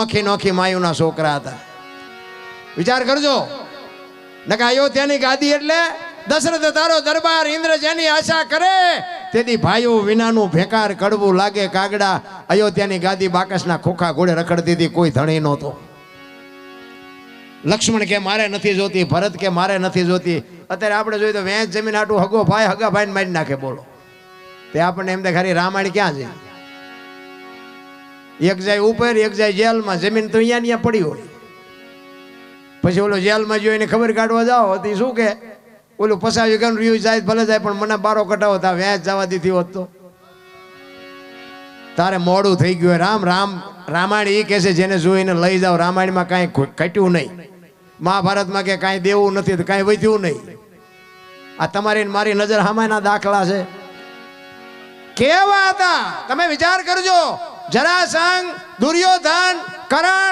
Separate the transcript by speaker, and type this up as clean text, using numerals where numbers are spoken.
Speaker 1: નોખી નોખી માયુના છોકરા હતા. વિચાર કરજો, નકા અયોધ્યાની ગાદી એટલે દશરથ તારો દરબાર, ઇન્દ્ર જેની આશા કરે તેથી ભાઈઓ વિનાનું ભેકાર કડવું લાગે કાગડા. અયોધ્યાની ગાદી બાકસના ખોખા ઘોડે રખડતી હતી, કોઈ ધણી નહોતો. લક્ષ્મણ કે મારે નથી જોતી, ભરત કે મારે નથી જોતી. અત્યારે આપણે જોઈએ તો વેચ જમીન આટું હગો ભાઈ હગા ભાઈને મારી નાખે. બોલો, તે આપણને એમ થાય ખરી રામાયણ ક્યાં છે? એક જાય ઉપર, એક જાય જેલમાં. જમીન તો અહીંયા પડી હોય. પછી ઓલો જેલમાં જોઈને ખબર કાઢવા જાઓ તો શું કે ઓલું પસાવી ગયું રહ્યું જાય ભલે જાય, પણ મને બારો કટાવો તા વેચ જવા દીધી હોત તો. તારે મોડું થઈ ગયું. રામ રામ રામાયણ એ કહે છે જેને જોઈને લઈ જાઓ. રામાયણમાં કાંઈ ઘટ્યું નહીં, મહાભારતમાં કે કાંઈ દેવું નથી તો કાંઈ વધ્યું નહીં. આ તમારી મારી નજર સામેના દાખલા છે. કેવા હતા તમે વિચાર કરજો. જરાસંઘ, દુર્યોધન, કરણ,